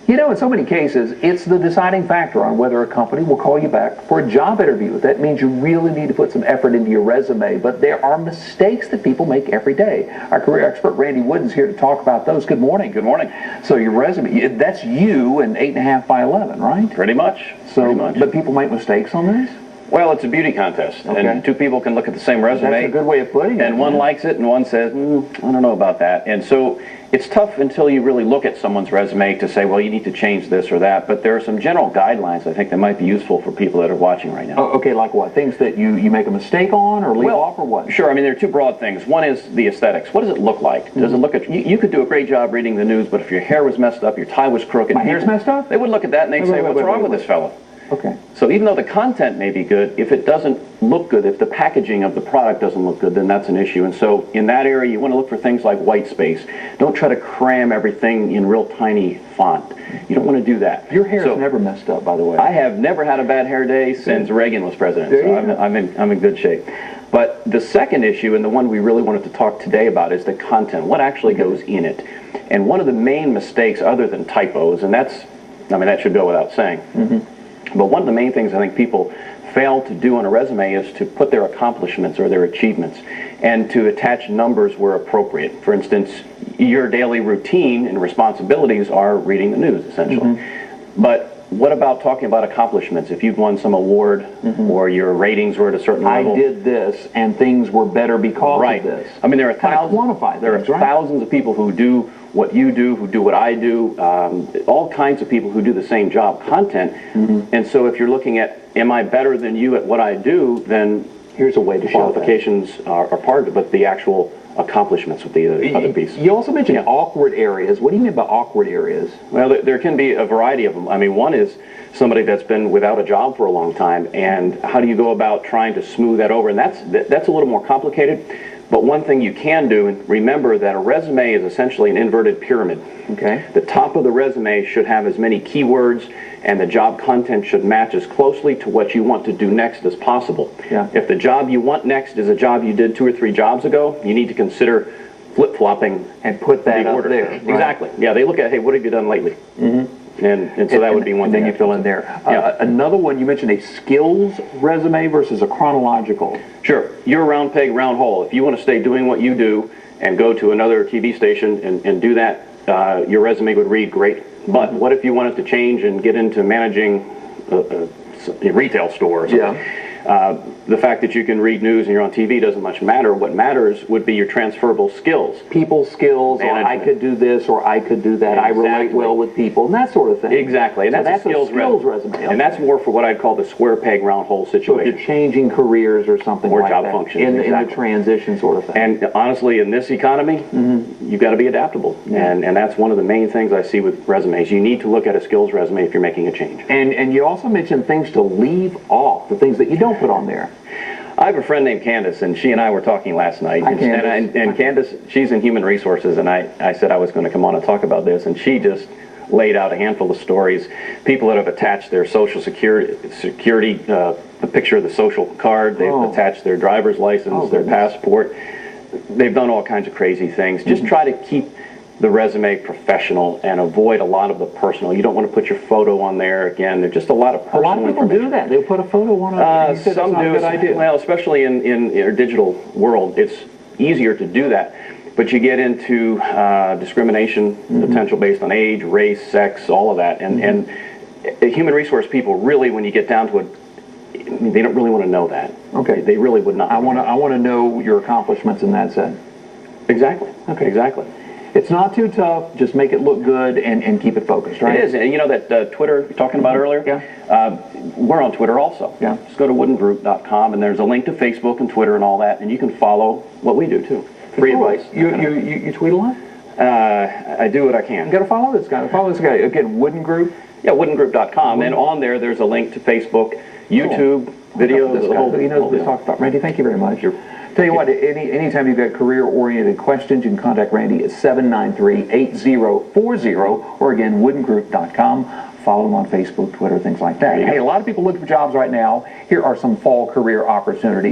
You know, in so many cases, it's the deciding factor on whether a company will call you back for a job interview. That means you really need to put some effort into your resume, but there are mistakes that people make every day. Our career expert, Randy Wooden's here to talk about those. Good morning. Good morning. So your resume, that's you in 8.5 by 11, right? Pretty much. But people make mistakes on this? Well, it's a beauty contest, and two people can look at the same resume. That's a good way of putting it. And one likes it, and one says, I don't know about that. And so it's tough until you really look at someone's resume to say, well, you need to change this or that. But there are some general guidelines I think that might be useful for people that are watching right now. Oh, okay, like what? Things that you make a mistake on or leave off or what? Sure. I mean, there are two broad things. One is the aesthetics. What does it look like? Does it look at you could do a great job reading the news, but if your hair was messed up, your tie was crooked. My hair's messed up? They would look at that and they'd say, what's wrong with this fellow? Okay. So even though the content may be good, if it doesn't look good, if the packaging of the product doesn't look good, then that's an issue. And so in that area, you want to look for things like white space. Don't try to cram everything in real tiny font. You don't want to do that. Your hair's never messed up, by the way. I have never had a bad hair day since Reagan was president, so I'm in good shape. But the second issue, and the one we really wanted to talk today about, is the content. What actually goes in it? And one of the main mistakes, other than typos, and that should go without saying, but one of the main things I think people fail to do on a resume is to put their accomplishments or their achievements and to attach numbers where appropriate. For instance, your daily routine and responsibilities are reading the news, essentially. But what about talking about accomplishments? If you've won some award or your ratings were at a certain level. I did this and things were better because of this. I mean, there are thousands of people who do what you do, who do what I do, all kinds of people who do the same job, content. And so if you're looking at, am I better than you at what I do, then here's a way to show that. Qualifications are part of it, but the actual accomplishments with the other piece. You also mentioned awkward areas. What do you mean by awkward areas? Well, there can be a variety of them. I mean, one is somebody that's been without a job for a long time, and how do you go about trying to smooth that over? And that's a little more complicated. But one thing you can do, and remember that a resume is essentially an inverted pyramid. Okay. The top of the resume should have as many keywords, and the job content should match as closely to what you want to do next as possible. Yeah. If the job you want next is a job you did 2 or 3 jobs ago, you need to consider flip-flopping and put that up there. Right? Exactly. Yeah, they look at, hey, what have you done lately? And so that would be one thing. And then you fill in there. Another one, you mentioned a skills resume versus a chronological. Sure. You're a round peg, round hole. If you want to stay doing what you do and go to another TV station and do that, your resume would read great. But what if you wanted to change and get into managing a retail store or something? The fact that you can read news and you're on TV doesn't much matter. What matters would be your transferable skills. People skills, or I could do this, or I could do that. Exactly. I relate well with people, and that sort of thing. Exactly. And so that's a skills resume. Okay. And that's more for what I'd call the square peg, round hole situation. So if you're changing careers or something or like job that. functions. In the transition sort of thing. And honestly, in this economy, you've got to be adaptable. And that's one of the main things I see with resumes. You need to look at a skills resume if you're making a change. And you also mentioned things to leave off, the things that you don't put on there. I have a friend named Candace, and she and I were talking last night. And Candace, she's in human resources, and I said I was going to come on and talk about this, and she just laid out a handful of stories. People that have attached their social security, the picture of the social card. They've attached their driver's license, their passport. They've done all kinds of crazy things. Just try to keep the resume professional and avoid a lot of the personal. You don't want to put your photo on there. Again, there's just a lot of personal information. A lot of people do that. They'll put a photo on it. Some do. Good idea. Well, especially in our digital world, it's easier to do that. But you get into discrimination, potential based on age, race, sex, all of that. And human resource people really, when you get down to it, they don't really want to know that. Okay. They really would not. I want to know your accomplishments in that sense. Exactly. Okay. Exactly. It's not too tough. Just make it look good and keep it focused, right? It is. And you know that Twitter you're talking about earlier? Yeah. We're on Twitter also. Yeah. Just go to woodengroup.com, and there's a link to Facebook and Twitter and all that, and you can follow what we do, too. Free advice. You tweet a lot? I do what I can. You got to follow this guy. Follow this guy. Again, Wooden Group? Yeah, woodengroup.com. And on there's a link to Facebook, YouTube, videos. He knows what he's talking about. Randy, thank you very much. Tell you what, anytime you've got career-oriented questions, you can contact Randy at 793-8040, or again, woodengroup.com. Follow him on Facebook, Twitter, things like that. Hey, a lot of people looking for jobs right now. Here are some fall career opportunities.